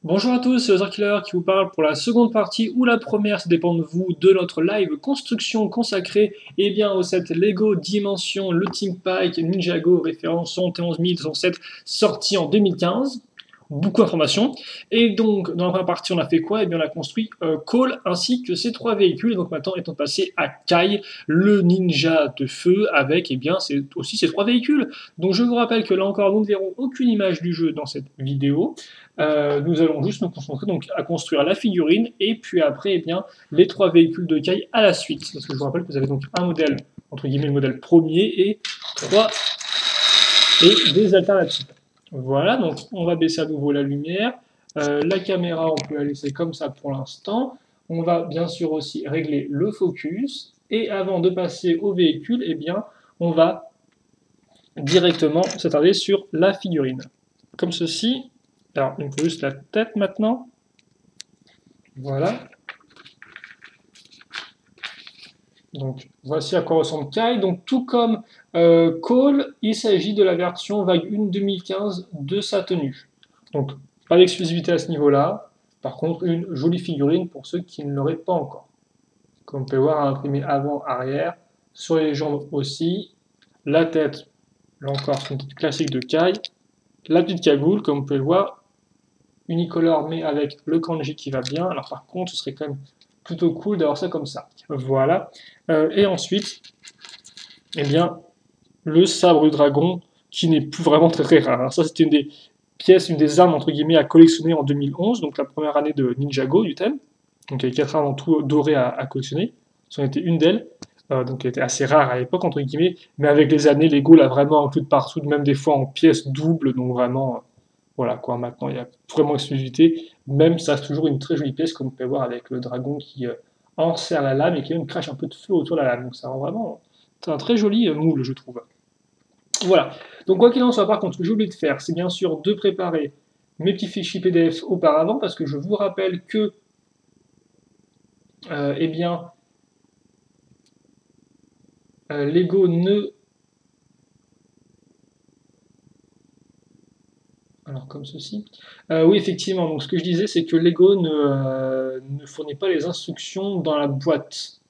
Bonjour à tous, c'est Ozarkiller qui vous parle pour la seconde partie ou la première, ça dépend de vous, de notre live construction consacrée au set Lego Dimension, le Team Pike Ninjago, référence 711107, sorti en 2015. Beaucoup d'informations. Et donc, dans la première partie, on a fait quoi? On a construit Cole ainsi que ses trois véhicules. Et donc maintenant, étant passé à Kai, le ninja de feu, avec c'est aussi ses trois véhicules. Donc je vous rappelle que là encore, nous ne verrons aucune image du jeu dans cette vidéo. Nous allons juste nous concentrer donc à construire la figurine et puis après les trois véhicules de Kai à la suite. Parce que je vous rappelle que vous avez donc un modèle, entre guillemets le modèle premier, et trois et des alternatives. Voilà, donc on va baisser à nouveau la lumière. La caméra, on peut la laisser comme ça pour l'instant. On va bien sûr aussi régler le focus. Et avant de passer au véhicule, on va directement s'attarder sur la figurine. Comme ceci. Alors, il me faut juste la tête maintenant. Voilà. Donc, voici à quoi ressemble Kai. Donc, tout comme Cole, il s'agit de la version vague 1 2015 de sa tenue. Donc, pas d'exclusivité à ce niveau-là. Par contre, une jolie figurine pour ceux qui ne l'auraient pas encore. Comme on peut voir, imprimé avant, arrière. Sur les jambes aussi. La tête, là encore, c'est une tête classique de Kai. La petite cagoule, comme vous pouvez le voir, unicolore mais avec le kanji qui va bien. Alors par contre, ce serait quand même plutôt cool d'avoir ça comme ça. Voilà. Et ensuite, le sabre du dragon qui n'est plus vraiment très rare. Alors ça, c'était une des pièces, une des armes entre guillemets à collectionner en 2011, donc la première année de Ninjago du thème. Donc il y avait 4 armes en tout dorées à collectionner. C'en était une d'elles. Donc elle était assez rare à l'époque entre guillemets, mais avec les années, Lego l'a vraiment inclus de partout, même des fois en pièces doubles, donc vraiment voilà quoi, maintenant il y a vraiment exclusivité, même ça reste toujours une très jolie pièce comme vous pouvez voir avec le dragon qui enserre la lame et qui même crache un peu de feu autour de la lame, donc ça rend vraiment c'est un très joli moule je trouve. Voilà, donc quoi qu'il en soit par contre ce que j'ai oublié de faire c'est bien sûr de préparer mes petits fichiers PDF auparavant parce que je vous rappelle que Lego ne alors comme ceci. Oui, effectivement, donc ce que je disais, c'est que Lego ne fournit pas les instructions dans la boîte.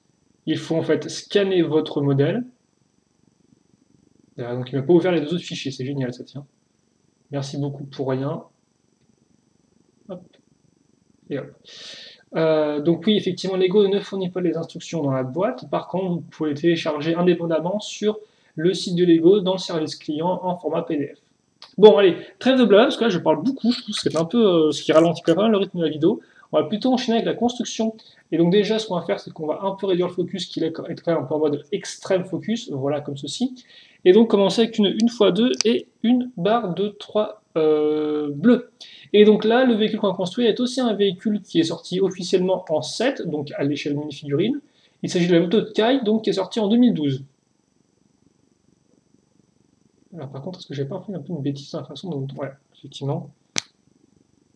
Il faut en fait scanner votre modèle. Donc il ne m'a pas ouvert les deux autres fichiers, c'est génial ça tient. Merci beaucoup pour rien. Hop. Et hop. Donc oui, effectivement, Lego ne fournit pas les instructions dans la boîte. Par contre, vous pouvez les télécharger indépendamment sur le site de Lego dans le service client en format PDF. Bon, allez, trêve de blabla, parce que là je parle beaucoup, je trouve que c'est un peu ce qui ralentit quand même le rythme de la vidéo. On va plutôt enchaîner avec la construction. Et donc déjà, ce qu'on va faire, c'est qu'on va un peu réduire le focus, qui est quand même un peu en mode extrême focus, voilà, comme ceci. Et donc commencer avec une 1x2 et une barre de 3 bleus. Et donc là, le véhicule qu'on va construire est aussi un véhicule qui est sorti officiellement en 7, donc à l'échelle mini-figurine. Il s'agit de la moto de Kai, donc qui est sortie en 2012. Alors par contre, est-ce que j'ai pas fait un peu une bêtise dans la façon dont... Ouais, effectivement.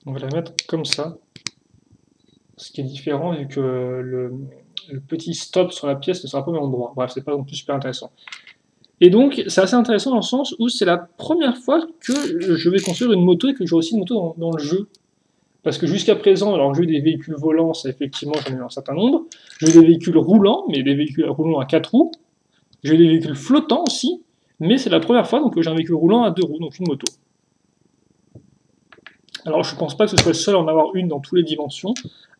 On va la mettre comme ça. Ce qui est différent vu que le petit stop sur la pièce ne sera pas au même endroit. Bref, c'est pas non plus super intéressant. Et donc, c'est assez intéressant dans le sens où c'est la première fois que je vais construire une moto et que j'aurai aussi une moto dans le jeu. Parce que jusqu'à présent, alors j'ai eu des véhicules volants, ça effectivement j'en ai eu un certain nombre. J'ai eu des véhicules roulants, mais des véhicules roulants à 4 roues. J'ai eu des véhicules flottants aussi, mais c'est la première fois donc, que j'ai un véhicule roulant à 2 roues, donc une moto. Alors je pense pas que ce soit le seul à en avoir une dans toutes les dimensions.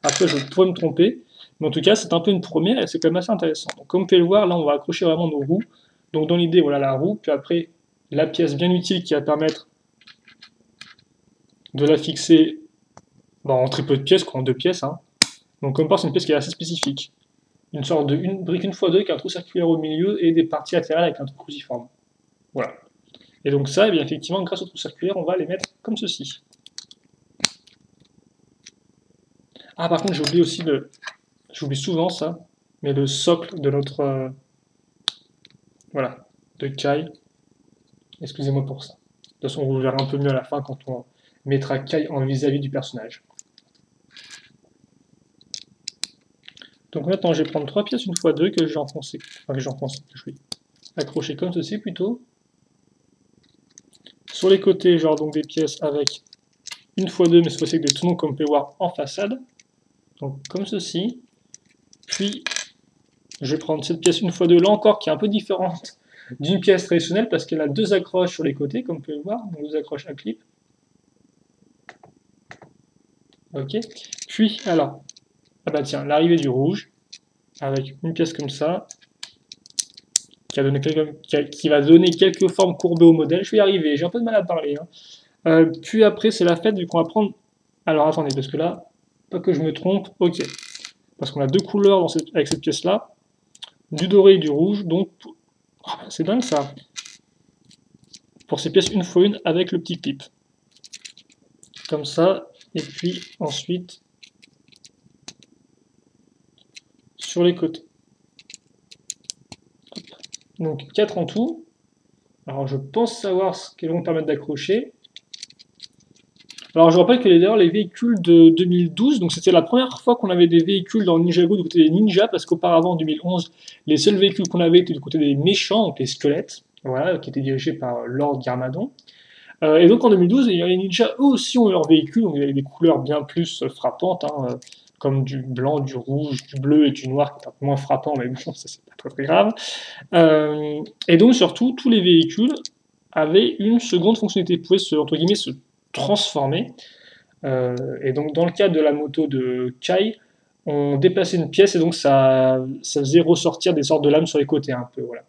Après je pourrais me tromper. Mais en tout cas c'est un peu une première et c'est quand même assez intéressant. Donc comme vous pouvez le voir, là on va accrocher vraiment nos roues. Donc dans l'idée, voilà la roue, puis après la pièce bien utile qui va permettre de la fixer en très peu de pièces, en 2 pièces. Hein. Donc comme part c'est une pièce qui est assez spécifique. Une sorte de brique 1x2 avec un trou circulaire au milieu et des parties latérales avec un trou cruciforme. Voilà. Et donc ça, effectivement, grâce au trou circulaire, on va les mettre comme ceci. Ah, par contre, j'ai oublié aussi j'oublie souvent ça, mais le socle de notre... voilà, de Kai. Excusez-moi pour ça. De toute façon, vous le verrez un peu mieux à la fin quand on mettra Kai en vis-à-vis du personnage. Donc maintenant, je vais prendre 3 pièces 1x2 que je vais accrocher comme ceci plutôt. Sur les côtés, genre donc des pièces avec 1x2, mais cette fois-ci avec des tenons comme on peut voir en façade. Donc comme ceci. Puis je vais prendre cette pièce 1x2 là encore qui est un peu différente d'une pièce traditionnelle parce qu'elle a deux accroches sur les côtés, comme vous pouvez le voir, donc deux accroches à clip. Ok. Puis alors, ah bah tiens, l'arrivée du rouge, avec une pièce comme ça, qui va donner quelques formes courbées au modèle. Je vais y arriver, j'ai un peu de mal à parler. Hein. Puis après, c'est la fête, vu qu'on va prendre... Alors attendez, parce que là, pas que je me trompe, ok. Parce qu'on a deux couleurs avec cette pièce-là, du doré et du rouge, donc... Oh, c'est dingue ça. Pour ces pièces 1x1 avec le petit clip. Comme ça, et puis ensuite, sur les côtés. Hop. Donc 4 en tout. Alors je pense savoir ce qu'elles vont permettre d'accrocher. Alors je rappelle que d'ailleurs les véhicules de 2012, donc c'était la première fois qu'on avait des véhicules dans Ninjago du côté des ninjas, parce qu'auparavant en 2011, les seuls véhicules qu'on avait étaient du côté des méchants, donc les squelettes, voilà, qui étaient dirigés par Lord Garmadon. Et donc en 2012, les ninjas eux aussi ont eu leurs véhicules, donc ils avaient des couleurs bien plus frappantes, hein, comme du blanc, du rouge, du bleu et du noir, qui est un peu moins frappant, mais bon, ça c'est pas très grave. Et donc surtout, tous les véhicules avaient une seconde fonctionnalité, ils pouvaient entre guillemets, se transformer. Et donc dans le cas de la moto de Kai, on déplaçait une pièce et donc ça faisait ressortir des sortes de lames sur les côtés un peu, voilà.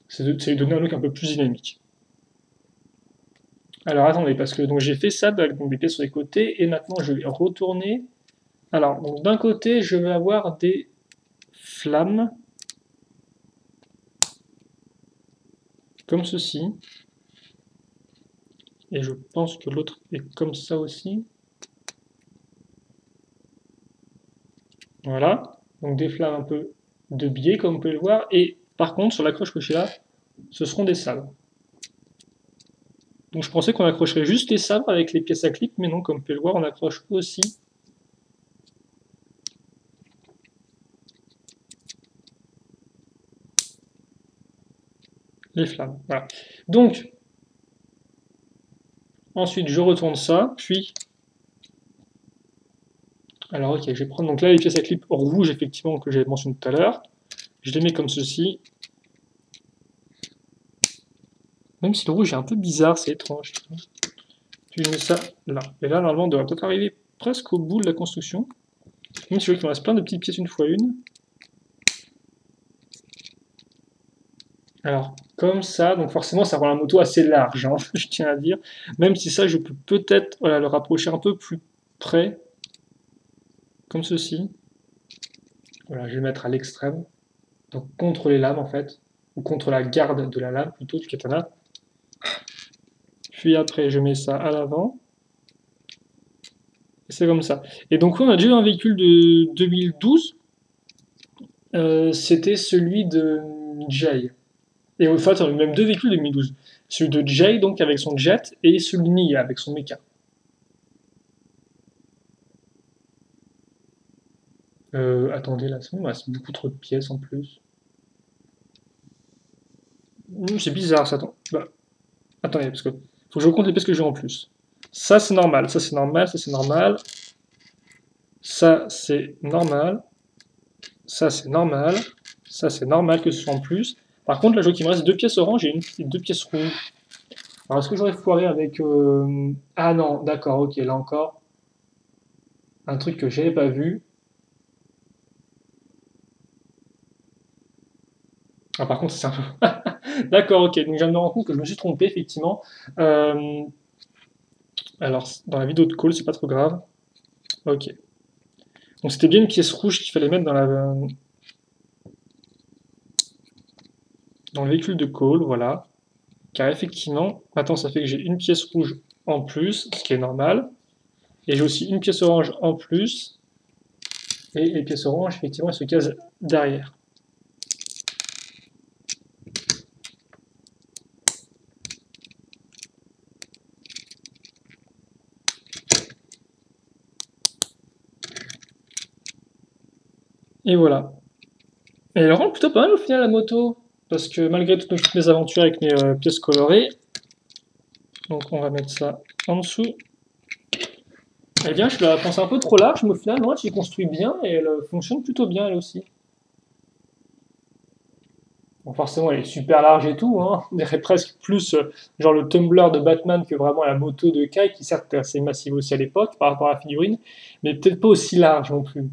Ça lui donnait un look un peu plus dynamique. Alors attendez, parce que j'ai fait ça avec des pièces sur les côtés, et maintenant je vais retourner. Alors, donc d'un côté, je vais avoir des flammes, comme ceci. Et je pense que l'autre est comme ça aussi. Voilà, donc des flammes un peu de biais, comme vous pouvez le voir. Et par contre, sur l'accroche que j'ai là, ce seront des sabres. Donc je pensais qu'on accrocherait juste les sabres avec les pièces à clip, mais non, comme vous pouvez le voir, on accroche aussi les flammes. Voilà. Donc, ensuite je retourne ça, puis... Alors ok, je vais prendre donc là les pièces à clip rouges, effectivement, que j'avais mentionné tout à l'heure. Je les mets comme ceci. Même si le rouge est un peu bizarre, c'est étrange. Puis je mets ça là. Et là, normalement, on devrait peut-être arriver presque au bout de la construction. Même si je vois qu'il me reste plein de petites pièces une fois une. Alors, comme ça, donc forcément, ça rend la moto assez large, hein, je tiens à dire. Même si ça, je peux peut-être le rapprocher un peu plus près. Comme ceci. Voilà, je vais mettre à l'extrême. Donc contre les lames, en fait. Ou contre la garde de la lame, plutôt, du katana. Puis après, je mets ça à l'avant. Et c'est comme ça. Et donc, on a déjà eu un véhicule de 2012. C'était celui de Jay. Et en fait, on a eu même deux véhicules de 2012. Celui de Jay, donc avec son jet, et celui de Nia avec son mecha. Attendez, là, c'est beaucoup trop de pièces en plus. C'est bizarre ça. Bah, attendez, parce que faut que je compte les pièces que j'ai en plus. Ça, c'est normal. Ça, c'est normal. Ça, c'est normal. Ça, c'est normal. Ça, c'est normal. Ça, c'est normal que ce soit en plus. Par contre, là, je vois qu'il me reste deux pièces oranges et deux pièces rouges. Alors, est-ce que j'aurais foiré avec... Ah non, d'accord, ok, là encore. Un truc que j'avais pas vu. Ah, par contre, c'est un peu... D'accord, ok, donc je viens de me rendre compte que je me suis trompé, effectivement. Alors, dans la vidéo de call, c'est pas trop grave. Ok. Donc, c'était bien une pièce rouge qu'il fallait mettre dans le véhicule de call, voilà. Car effectivement, maintenant, ça fait que j'ai une pièce rouge en plus, ce qui est normal. Et j'ai aussi une pièce orange en plus. Et les pièces oranges, effectivement, elles se casent derrière. Et voilà. Et elle rend plutôt pas mal au final la moto. Parce que malgré toutes mes aventures avec mes pièces colorées, donc on va mettre ça en dessous. Eh bien, je la pense un peu trop large, mais au final, non, elle s'y construit bien et elle fonctionne plutôt bien, elle aussi. Bon, forcément, elle est super large et tout, hein. On dirait presque plus genre le Tumblr de Batman que vraiment la moto de Kai, qui certes était assez massive aussi à l'époque par rapport à la figurine, mais peut-être pas aussi large non plus.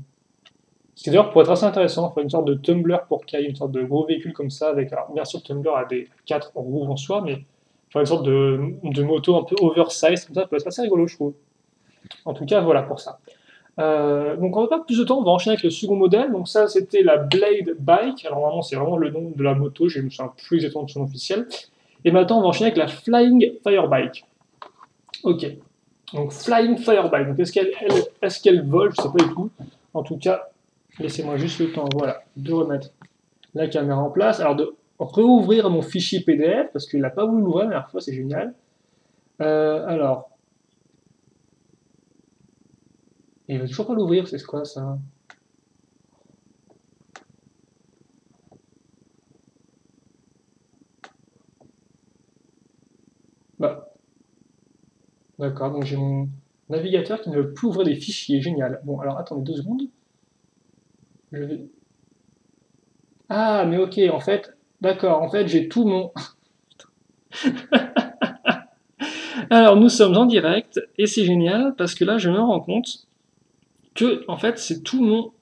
Ce qui d'ailleurs pourrait être assez intéressant, faire une sorte de Tumblr pour Kai, une sorte de gros véhicule comme ça, avec, alors bien sûr Tumblr a des 4 roues en soi, mais faire une sorte de moto un peu oversize, comme ça peut être assez rigolo, je trouve. En tout cas, voilà pour ça. Donc on va pas perdre plus de temps, on va enchaîner avec le second modèle. Donc ça c'était la Blade Bike. Alors normalement c'est vraiment le nom de la moto, je ne me souviens plus exactement de son nom officiel. Et maintenant on va enchaîner avec la Flying Fire Bike. Ok. Donc Flying Fire Bike. Donc est-ce qu'elle vole? Je sais pas du tout. En tout cas, laissez-moi juste le temps, voilà, de remettre la caméra en place. Alors de réouvrir mon fichier PDF parce qu'il n'a pas voulu l'ouvrir la dernière fois, c'est génial. Alors, il va toujours pas l'ouvrir, c'est quoi ça? Bah, d'accord, donc j'ai mon navigateur qui ne veut plus ouvrir des fichiers, génial. Bon, alors attendez 2 secondes. Je vais... Ah, mais ok, en fait, d'accord, en fait j'ai tout mon... Alors nous sommes en direct et c'est génial parce que là je me rends compte que en fait c'est tout mon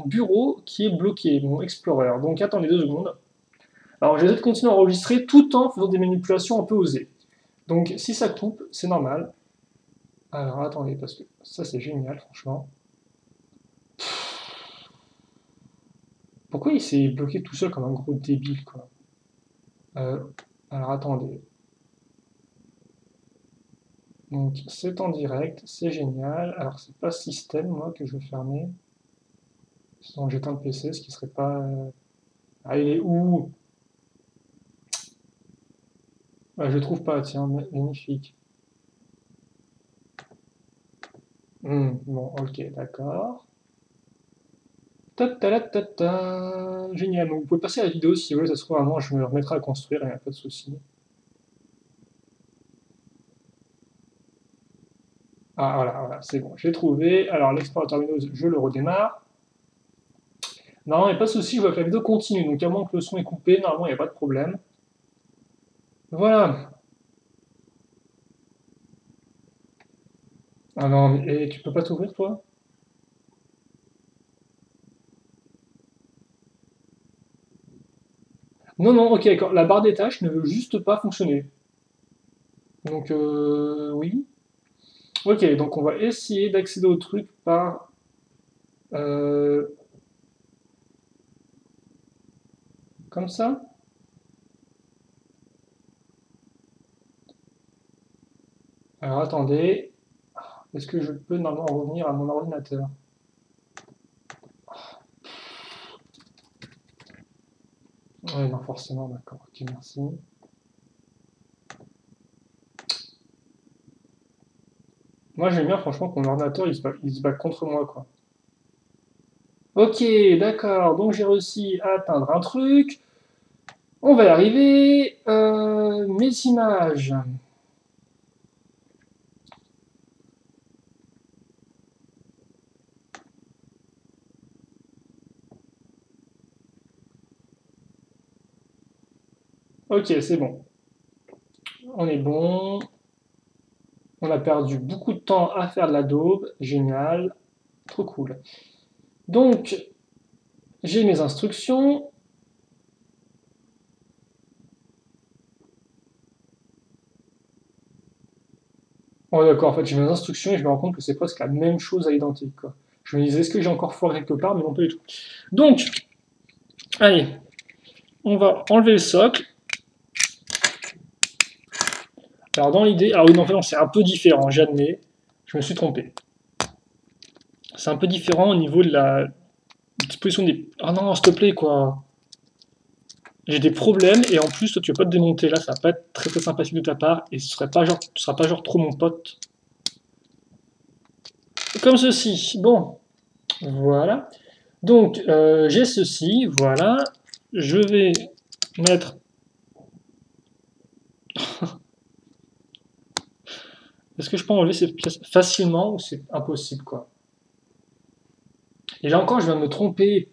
bureau qui est bloqué, mon Explorer. Donc attendez 2 secondes. Alors je vais essayer de continuer à enregistrer tout en faisant des manipulations un peu osées. Donc si ça coupe, c'est normal. Alors attendez, parce que ça c'est génial franchement. Pourquoi il s'est bloqué tout seul comme un gros débile, quoi? Euh, alors attendez. Donc c'est en direct, c'est génial. Alors c'est pas système, moi, que je veux fermer. Sinon j'éteins le PC, ce qui serait pas. Ah, il est où? Ah, je le trouve pas, tiens, magnifique. Bon, ok, d'accord. Ta ta ta ta ta. Génial. Donc, vous pouvez passer à la vidéo si vous voulez, ça se trouve, vraiment, je me remettrai à construire, il n'y a pas de souci. Ah, voilà, voilà, c'est bon, j'ai trouvé. Alors, l'explorateur Windows, je le redémarre. Non, il n'y a pas de souci, je vois que la vidéo continue. Donc, à moins que le son est coupé, normalement, il n'y a pas de problème. Voilà. Ah non, mais tu peux pas t'ouvrir, toi? Non, non, ok, d'accord. La barre des tâches ne veut juste pas fonctionner. Donc, oui. Ok, donc on va essayer d'accéder au truc par... euh, comme ça. Alors, attendez. Est-ce que je peux normalement revenir à mon ordinateur? Oui, non, forcément, d'accord. Ok, merci. Moi, j'aime bien, franchement, que mon ordinateur, il se bat contre moi, quoi. Ok, d'accord. Donc, j'ai réussi à atteindre un truc. On va y arriver. Mes images. Ok, c'est bon. On est bon. On a perdu beaucoup de temps à faire de la daube. Génial. Trop cool. Donc, j'ai mes instructions. Oh, d'accord, en fait, j'ai mes instructions et je me rends compte que c'est presque la même chose à l'identique, quoi. Je me disais, est-ce que j'ai encore foiré quelque part? Mais non, pas du tout. Donc, allez, on va enlever le socle. Alors, dans l'idée, alors oui, non, en fait, non, c'est un peu différent, j'admets. Je me suis trompé. C'est un peu différent au niveau de la disposition des. Ah non, s'il te plaît, quoi. J'ai des problèmes et en plus, toi, tu vas pas te démonter là, ça va pas être très très sympathique de ta part et tu seras pas genre trop mon pote. Comme ceci. Bon, voilà. Donc, j'ai ceci, voilà. Je vais mettre Est-ce que je peux enlever ces pièces facilement ou c'est impossible, quoi? Et là encore, je viens de me tromper.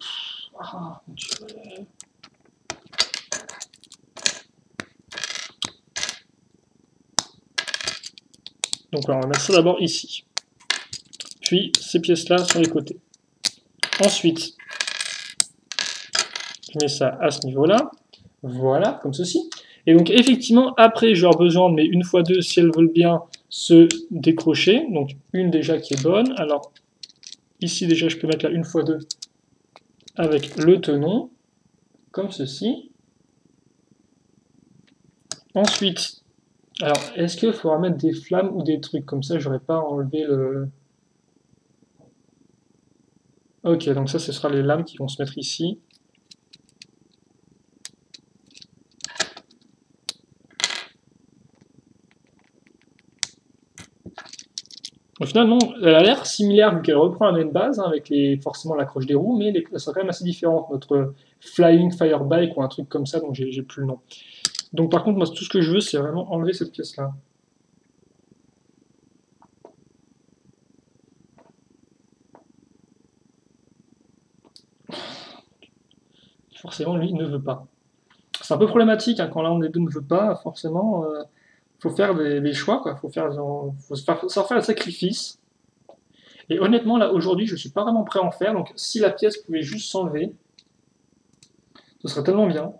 Ah, mon Dieu. Donc voilà, on va mettre ça d'abord ici. Puis ces pièces-là sur les côtés. Ensuite, je mets ça à ce niveau-là. Voilà, comme ceci. Et donc effectivement, après, j'aurai besoin de mes 1x2 si elles veulent bien se décrocher. Donc une déjà qui est bonne. Alors ici déjà, je peux mettre la 1x2 avec le tenon, comme ceci. Ensuite, alors est-ce qu'il faudra mettre des flammes ou des trucs comme ça? J'aurais pas enlevé le... Ok, donc ça, ce sera les lames qui vont se mettre ici. Donc, finalement, elle a l'air similaire vu qu'elle reprend la même base, hein, avec forcément l'accroche des roues, mais elles sont quand même assez différentes. Notre Flying Firebike ou un truc comme ça, donc j'ai plus le nom. Donc par contre, moi, tout ce que je veux, c'est vraiment enlever cette pièce-là. Forcément, lui, il ne veut pas. C'est un peu problématique, hein, quand l'un des deux ne veut pas, forcément, faut faire des choix, quoi. Faut faire le sacrifice. Et honnêtement, là, aujourd'hui, je suis pas vraiment prêt à en faire, donc si la pièce pouvait juste s'enlever, ce serait tellement bien.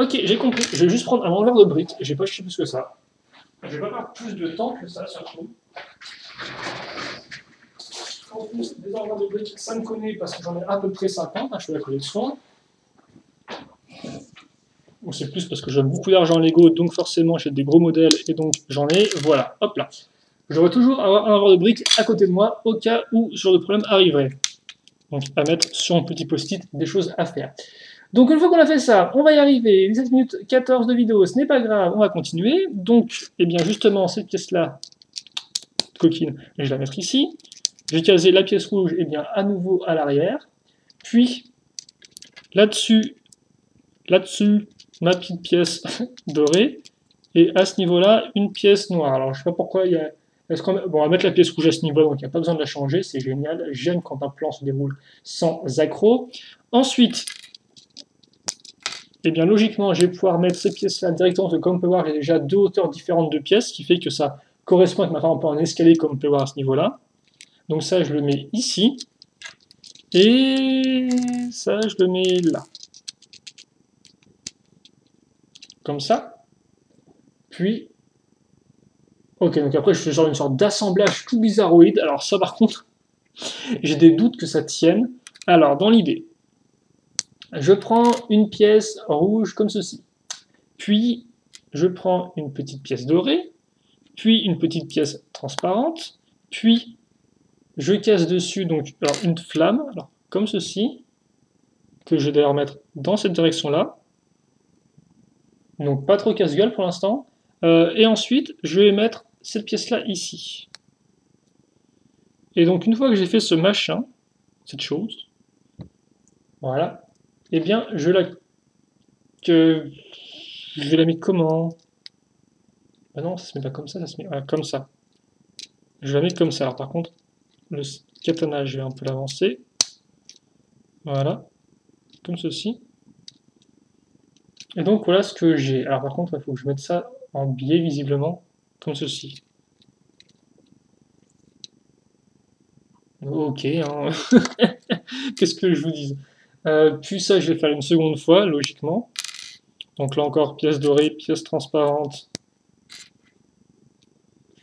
Ok, j'ai compris. Je vais juste prendre un envers de briques. J'ai pas cherché plus que ça. Je vais pas perdre plus de temps que ça, surtout. En plus, des envers de briques, ça me connaît parce que j'en ai à peu près 50. Hein, je fais la collection. Ou c'est plus parce que j'ai beaucoup d'argent Lego, donc forcément j'ai des gros modèles et donc j'en ai. Voilà, hop là. Je dois toujours avoir un envers de briques à côté de moi au cas où ce genre de problème arriverait. Donc à mettre sur un petit post-it des choses à faire. Donc une fois qu'on a fait ça, on va y arriver. 17 minutes 14 de vidéo, ce n'est pas grave, on va continuer. Donc, eh bien justement, cette pièce-là, coquine, je vais la mettre ici. Je vais caser la pièce rouge, eh bien à nouveau à l'arrière. Puis, là-dessus, ma petite pièce dorée. Et à ce niveau-là, une pièce noire. Alors je sais pas pourquoi il y a... Bon, on va mettre la pièce rouge à ce niveau, donc il n'y a pas besoin de la changer, c'est génial. J'aime quand un plan se déroule sans accroc. Ensuite, et bien logiquement, je vais pouvoir mettre ces pièces-là directement, parce que comme on peut voir, j'ai déjà deux hauteurs différentes de pièces, ce qui fait que ça correspond avec ma un peu un escalier, comme on peut voir à ce niveau-là. Donc ça, je le mets ici. Et ça, je le mets là. Comme ça. Puis, ok, donc après, je fais genre une sorte d'assemblage tout bizarroïde. Alors ça, par contre, j'ai des doutes que ça tienne. Alors, dans l'idée, je prends une pièce rouge comme ceci. Puis, je prends une petite pièce dorée. Puis, une petite pièce transparente. Puis, je casse dessus donc alors, une flamme, alors, comme ceci, que je vais d'ailleurs mettre dans cette direction-là. Donc, pas trop casse-gueule pour l'instant. Et ensuite, je vais mettre cette pièce-là ici. Et donc, une fois que j'ai fait ce machin, cette chose, voilà, eh bien, je vais la mettre comment? Ah non, ça se met pas comme ça se met comme ça. Je vais la mettre comme ça. Alors par contre, le katana, je vais un peu l'avancer. Voilà, comme ceci. Et donc voilà ce que j'ai. Alors par contre, il faut que je mette ça en biais visiblement, comme ceci. Ok, hein. Qu'est-ce que je vous dis? Puis ça, je vais faire une seconde fois, logiquement. Donc là encore, pièce dorée, pièce transparente,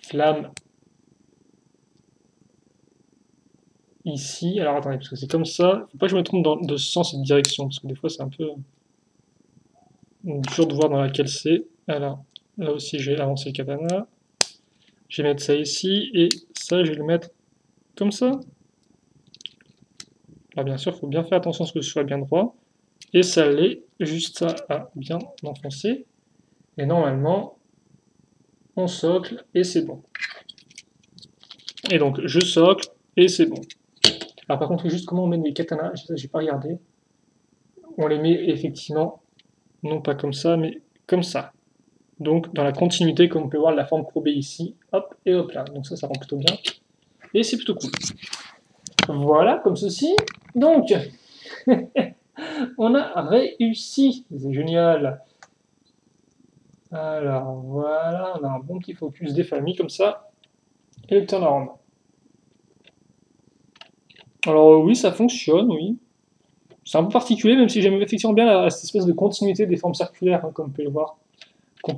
flamme ici. Alors attendez, parce que c'est comme ça. Faut pas que je me trompe de sens et de direction, parce que des fois c'est un peu dur de voir dans laquelle c'est. Alors là aussi, je vais avancer le katana. Je vais mettre ça ici, et ça, je vais le mettre comme ça. Alors bien sûr, il faut bien faire attention à ce que ce soit bien droit. Et ça l'est, juste ça à bien enfoncer. Et normalement, on socle, et c'est bon. Et donc, je socle, et c'est bon. Alors par contre, juste comment on met les katanas, j'ai pas regardé. On les met effectivement, non pas comme ça, mais comme ça. Donc dans la continuité, comme on peut voir, de la forme courbée ici, hop, et hop là. Donc ça rend plutôt bien. Et c'est plutôt cool. Voilà, comme ceci. Donc, on a réussi. C'est génial. Alors, voilà, on a un bon petit focus des familles, comme ça. Et le turnaround. Alors oui, ça fonctionne, oui. C'est un peu particulier, même si j'aime effectivement bien cette espèce de continuité des formes circulaires, hein, comme vous pouvez le voir.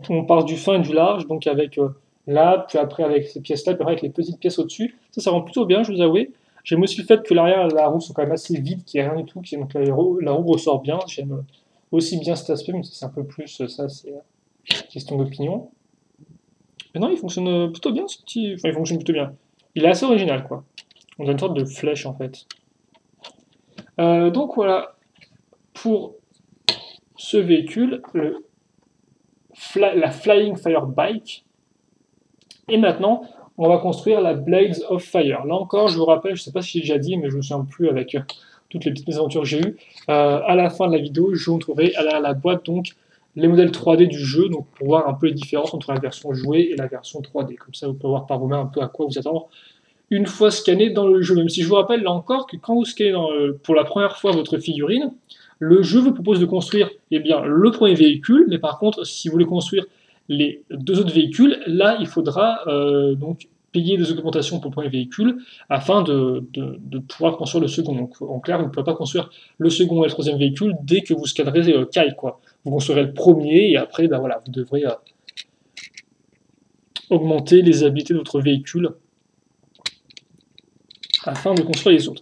On part du fin et du large, donc avec là, puis après avec ces pièces-là, puis après avec les petites pièces au-dessus. Ça rend plutôt bien, je vous avoue. J'aime aussi le fait que l'arrière et la roue sont quand même assez vides, qu'il n'y ait rien du tout, donc la roue ressort bien. J'aime aussi bien cet aspect, mais c'est un peu plus, ça c'est question d'opinion. Mais non, il fonctionne plutôt bien ce petit. Enfin, il fonctionne plutôt bien. Il est assez original, quoi. On a une sorte de flèche en fait. Donc voilà, pour ce véhicule, la Flying Fire Bike. Et maintenant, on va construire la Blades of Fire. Là encore, je vous rappelle, je ne sais pas si j'ai déjà dit, mais je ne me souviens plus avec toutes les petites aventures que j'ai eues. À la fin de la vidéo, je vous montrerai à la boîte donc les modèles 3D du jeu, donc pour voir un peu les différences entre la version jouée et la version 3D. Comme ça, vous pouvez voir par vous-même un peu à quoi vous attendre une fois scanné dans le jeu. Même si je vous rappelle là encore que quand vous scannez pour la première fois votre figurine, le jeu vous propose de construire eh bien, le premier véhicule, mais par contre, si vous voulez construire les deux autres véhicules, là, il faudra donc payer des augmentations pour le premier véhicule afin de pouvoir construire le second. Donc, en clair, vous ne pouvez pas construire le second et le troisième véhicule dès que vous scannerez Kai, quoi. Vous construirez le premier et après, ben voilà, vous devrez augmenter les habiletés de votre véhicule afin de construire les autres.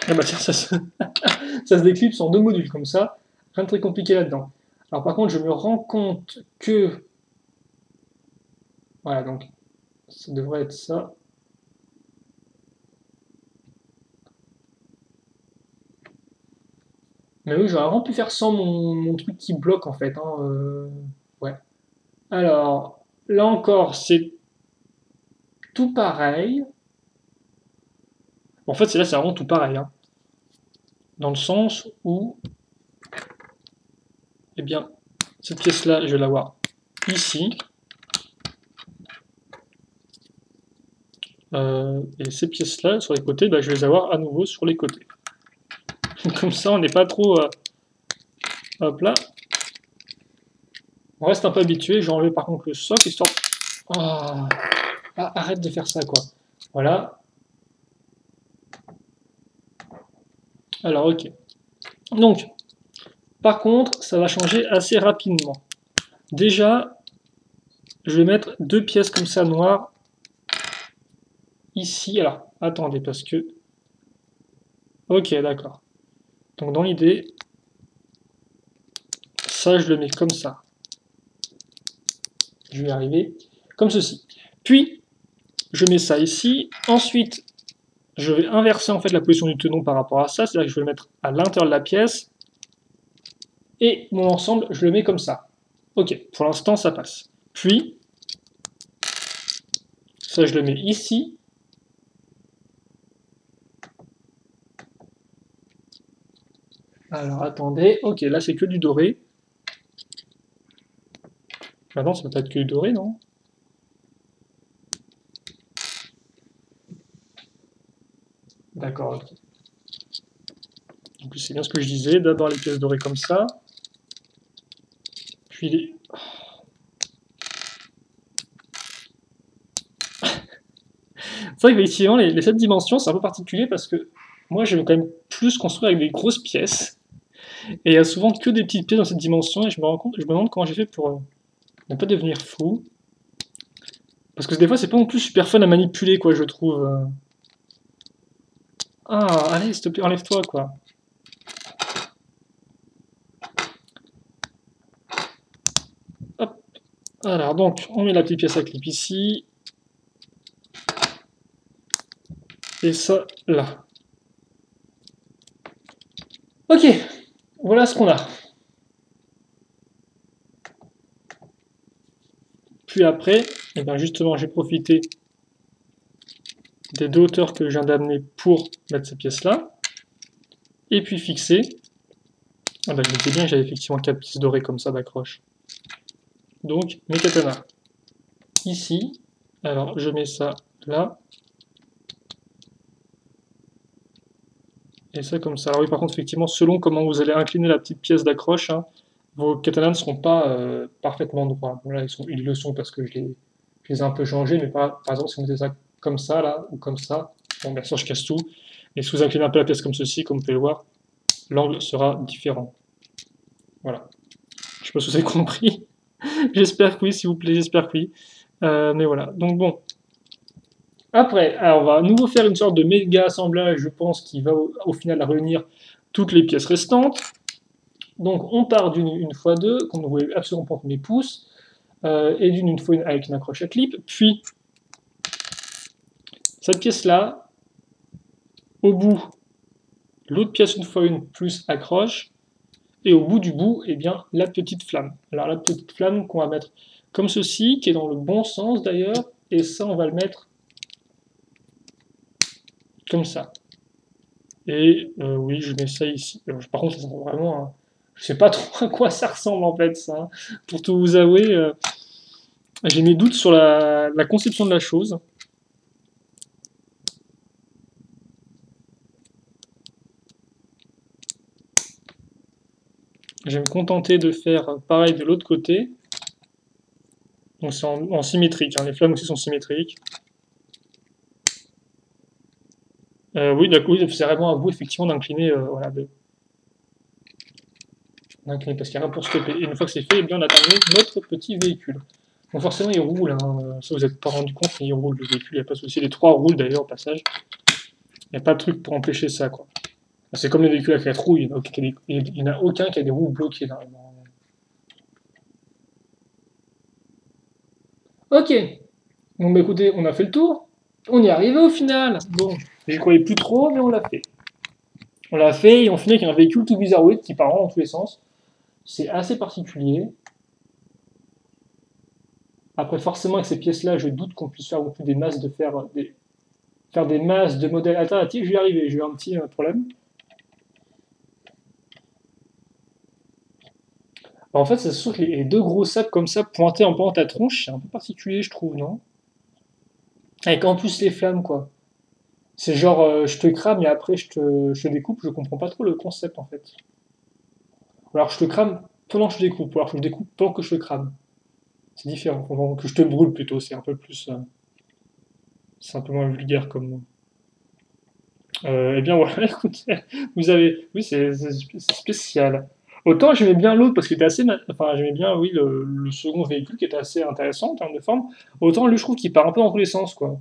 Ah bah tiens, ça se déclipse en 2 modules comme ça, rien de très compliqué là-dedans. Alors par contre, je me rends compte que... Voilà, donc ça devrait être ça. Mais oui, j'aurais vraiment pu faire sans mon truc qui bloque en fait. Hein, ouais. Alors, là encore, c'est tout pareil. En fait, c'est vraiment tout pareil. Hein. Dans le sens où, eh bien, cette pièce-là, je vais l'avoir ici. Et ces pièces-là, sur les côtés, bah, je vais les avoir à nouveau sur les côtés. Comme ça, on n'est pas trop... hop là. On reste un peu habitué. J'ai enlevé par contre le socle, histoire... Oh. Ah, arrête de faire ça, quoi. Voilà. Alors, ok. Donc, par contre, ça va changer assez rapidement. Déjà, je vais mettre 2 pièces comme ça noires ici. Alors, attendez, parce que... Ok, d'accord. Donc, dans l'idée, ça, je le mets comme ça. Je vais arriver comme ceci. Puis, je mets ça ici. Ensuite, je vais inverser en fait la position du tenon par rapport à ça. C'est-à-dire que je vais le mettre à l'intérieur de la pièce. Et mon ensemble, je le mets comme ça. Ok, pour l'instant, ça passe. Puis, ça, je le mets ici. Alors, attendez. Ok, là, c'est que du doré. Maintenant, ça peut être que du doré, non? D'accord, ok. Donc, c'est bien ce que je disais. D'abord, les pièces dorées comme ça. Puis, les... C'est vrai qu'effectivement, les 7 dimensions, c'est un peu particulier parce que moi, j'aime quand même plus construire avec des grosses pièces. Et il y a souvent que des petites pièces dans cette dimension, et je me demande comment j'ai fait pour ne pas devenir fou. Parce que des fois, c'est pas non plus super fun à manipuler, quoi, je trouve. Ah, allez, s'il te plaît, enlève-toi, quoi. Hop. Alors, donc, on met la petite pièce à clip ici. Et ça, là. Ok, voilà ce qu'on a. Puis après, et bien justement, j'ai profité des 2 hauteurs que je viens d'amener pour mettre ces pièces-là. Et puis fixer. Ah bah, je m'étais bien, j'avais effectivement 4 pièces dorées comme ça d'accroche. Donc mes katanas ici. Alors je mets ça là. Et ça comme ça. Alors oui, par contre, effectivement, selon comment vous allez incliner la petite pièce d'accroche, hein, vos katanas ne seront pas parfaitement droits. Bon là, ils le sont parce que je les ai un peu changés, mais par exemple, si vous mettez ça comme ça, là, ou comme ça, bon, bien sûr, je casse tout. Et si vous inclinez un peu la pièce comme ceci, comme vous pouvez le voir, l'angle sera différent. Voilà. Je sais pas si vous avez compris. J'espère que oui, s'il vous plaît, j'espère que oui. Mais voilà. Donc bon. Après, alors on va à nouveau faire une sorte de méga assemblage, je pense, qui va au final réunir toutes les pièces restantes. Donc on part d'une 1x2, comme vous voyez absolument pas mes pouces, et d'une 1x1 avec une accroche à clip, puis cette pièce-là, au bout, l'autre pièce 1x1 plus accroche, et au bout du bout, eh bien, la petite flamme. Alors la petite flamme qu'on va mettre comme ceci, qui est dans le bon sens d'ailleurs, et ça on va le mettre comme ça. Et oui, je mets ça ici. Par contre, ça sent vraiment... je sais pas trop à quoi ça ressemble en fait, ça. Hein. Pour tout vous avouer, j'ai mes doutes sur la conception de la chose. Je vais me contenter de faire pareil de l'autre côté. Donc c'est en symétrique, hein. Les flammes aussi sont symétriques. Oui, d'accord, oui, c'est vraiment à vous effectivement d'incliner, voilà, d'incliner parce qu'il n'y a rien pour stopper. Et une fois que c'est fait, eh bien, on a terminé notre petit véhicule. Donc forcément il roule, hein. Ça vous n'êtes pas rendu compte, mais il roule le véhicule, il n'y a pas de souci. Les trois roulent d'ailleurs au passage. Il n'y a pas de truc pour empêcher ça, quoi. C'est comme les véhicules à 4 roues, il n'y en a aucun qui a des roues bloquées. Ok, bon bah écoutez, on a fait le tour. On y est arrivé au final. Bon, j'y croyais plus trop, mais on l'a fait. On l'a fait et on finit avec un véhicule tout bizarroïde qui part dans tous les sens. C'est assez particulier. Après, forcément, avec ces pièces-là, je doute qu'on puisse faire beaucoup des masses de faire des masses de modèles alternatifs. Je vais y arriver, j'ai eu un petit problème. En fait, c'est sûr que les deux gros sacs comme ça, pointés en pente à tronche, c'est un peu particulier, je trouve, non? Avec en plus les flammes, quoi. C'est genre, je te crame et après je te découpe, je comprends pas trop le concept en fait. Ou alors je te crame pendant que je découpe, ou alors je te découpe pendant que je te crame. C'est différent, pendant que je te brûle plutôt, c'est un peu plus. C'est un peu moins vulgaire comme mot. Eh bien voilà, écoutez, vous avez. Oui, c'est spécial. Autant j'aimais bien l'autre parce qu'il était assez. Enfin, j'aimais bien, oui, le second véhicule qui était assez intéressant en termes de forme. Autant lui, je trouve qu'il part un peu dans tous les sens, quoi.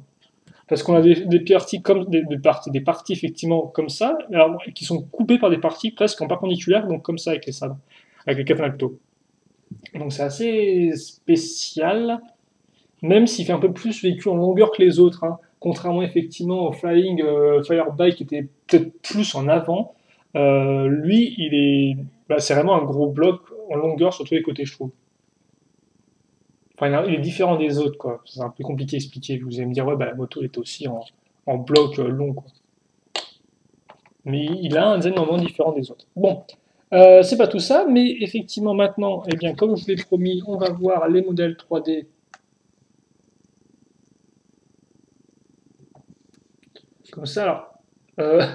Parce qu'on a des parties comme des parties effectivement comme ça, alors, qui sont coupées par des parties presque en perpendiculaire, donc comme ça avec les sabres, avec les katanakto. Donc c'est assez spécial, même s'il fait un peu plus véhicule en longueur que les autres, hein. Contrairement effectivement au Flying Firebike qui était peut-être plus en avant, lui c'est vraiment un gros bloc en longueur sur tous les côtés, je trouve. Enfin, il est différent des autres, quoi. C'est un peu compliqué à expliquer. Vous allez me dire, ouais, bah, la moto est aussi en bloc long, quoi. Mais il a un design normalement différent des autres. Bon, c'est pas tout ça, mais effectivement maintenant, eh bien, comme je vous l'ai promis, on va voir les modèles 3D. Comme ça, alors. Euh,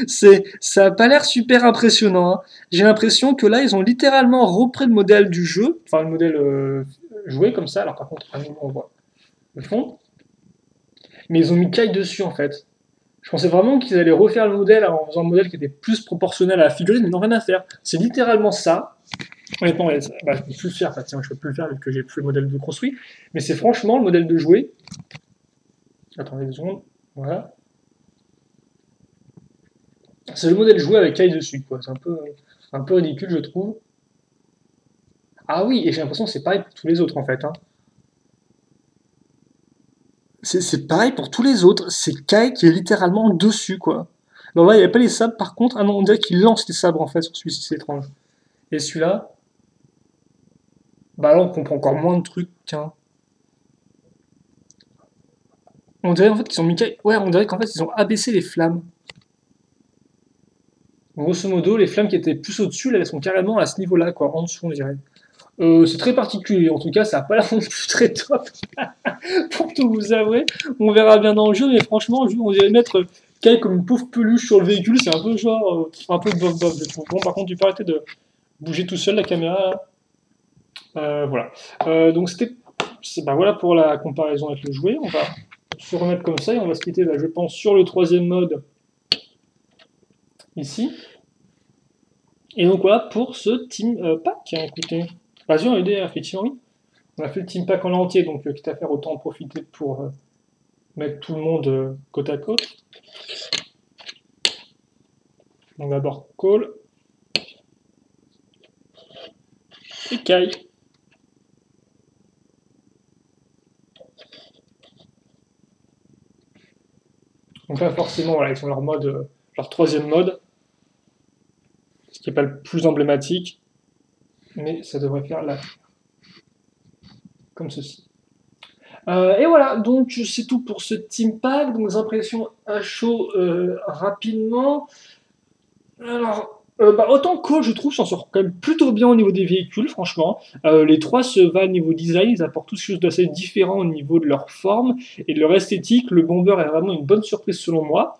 ça a pas l'air super impressionnant. Hein. J'ai l'impression que là, ils ont littéralement repris le modèle du jeu, enfin le modèle joué comme ça. Alors par contre, à nous, on voit le fond, mais ils ont mis Kai dessus en fait. Je pensais vraiment qu'ils allaient refaire le modèle en faisant un modèle qui était plus proportionnel à la figurine, mais non, rien à faire. C'est littéralement ça. Honnêtement, ouais, je peux plus le faire. Enfin, tiens, je peux plus le faire vu que j'ai plus le modèle de construit. Mais c'est franchement le modèle de jouet. Attendez 2 secondes. Voilà. C'est le modèle joué avec Kai dessus, quoi. C'est un peu ridicule, je trouve. Ah oui, et j'ai l'impression que c'est pareil pour tous les autres, en fait. Hein. C'est pareil pour tous les autres. C'est Kai qui est littéralement dessus, quoi. Alors là, il n'y a pas les sabres, par contre. Ah non, on dirait qu'il lance les sabres, en fait, sur celui-ci, c'est étrange. Et celui-là, bah là, on comprend encore moins de trucs, tiens. On dirait en fait qu'ils ont mis... Ouais, on dirait qu'en fait ils ont abaissé les flammes. Grosso modo, les flammes qui étaient plus au-dessus, là, elles sont carrément à ce niveau-là, quoi, en dessous, on dirait. C'est très particulier, en tout cas, ça n'a pas l'air non plus très top, pour tout vous avouer. On verra bien dans le jeu, mais franchement, on dirait mettre Kai comme une pauvre peluche sur le véhicule, c'est un peu genre, un peu bof-bof, je trouve. Bon, par contre, tu peux arrêter de bouger tout seul la caméra, là. Voilà. Donc bah voilà pour la comparaison avec le jouet. On va se remettre comme ça et on va se quitter, là, je pense, sur le troisième mode, ici. Et donc voilà pour ce team pack, hein, écoutez. Vas-y, on a aidé, effectivement, oui. On a fait le team pack en entier, donc quitte à faire autant en profiter pour mettre tout le monde côte à côte. Donc d'abord Cole et Kai. Donc là forcément voilà, ils ont leur mode, leur troisième mode, ce qui n'est pas le plus emblématique, mais ça devrait faire là, comme ceci. Et voilà, donc c'est tout pour ce team pack. Donc les impressions à chaud rapidement. Alors, bah, autant Cole, je trouve, s'en sort quand même plutôt bien au niveau des véhicules, franchement. Les trois se valent au niveau design, ils apportent tous quelque chose d'assez différent au niveau de leur forme et de leur esthétique. Le Bomber est vraiment une bonne surprise selon moi.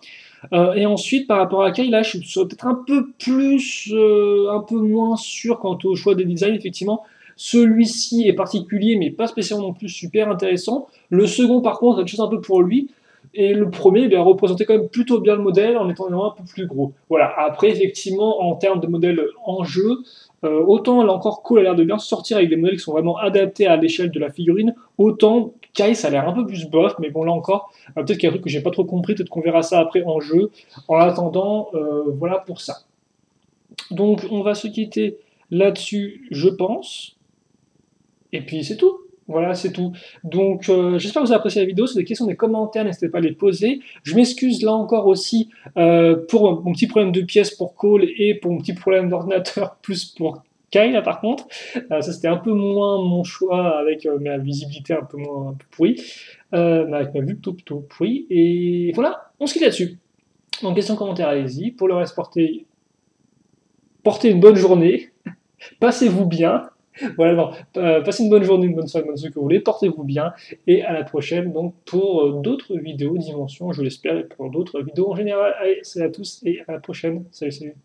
Et ensuite, par rapport à Kai, là, je suis peut-être un peu plus, un peu moins sûr quant au choix des designs, effectivement. Celui-ci est particulier, mais pas spécialement non plus super intéressant. Le second, par contre, a quelque chose un peu pour lui. Et le premier, il a représenté quand même plutôt bien le modèle en étant un peu plus gros. Voilà. Après, effectivement, en termes de modèle en jeu, autant là encore Cole a l'air de bien sortir avec des modèles qui sont vraiment adaptés à l'échelle de la figurine, autant Kai, ça a l'air un peu plus bof, mais bon, là encore, peut-être qu'il y a un truc que j'ai pas trop compris, peut-être qu'on verra ça après en jeu. En attendant, voilà pour ça. Donc, on va se quitter là-dessus, je pense. Et puis c'est tout. Voilà, c'est tout. Donc j'espère que vous avez apprécié la vidéo. Si vous avez des questions, des commentaires, n'hésitez pas à les poser. Je m'excuse là encore aussi pour mon petit problème de pièces pour Cole et pour mon petit problème d'ordinateur plus pour Kai là par contre. Ça c'était un peu moins mon choix avec ma visibilité un peu pourrie, avec ma vue plutôt pourrie. Et voilà, on se quitte là-dessus. Donc questions, commentaires, allez-y. Pour le reste, portez une bonne journée. Passez-vous bien. Voilà, non. Passez une bonne journée, une bonne soirée, une bonne ce que vous voulez, portez-vous bien, et à la prochaine donc pour d'autres vidéos Dimension, je l'espère, et pour d'autres vidéos en général. Allez, salut à tous, et à la prochaine. Salut, salut.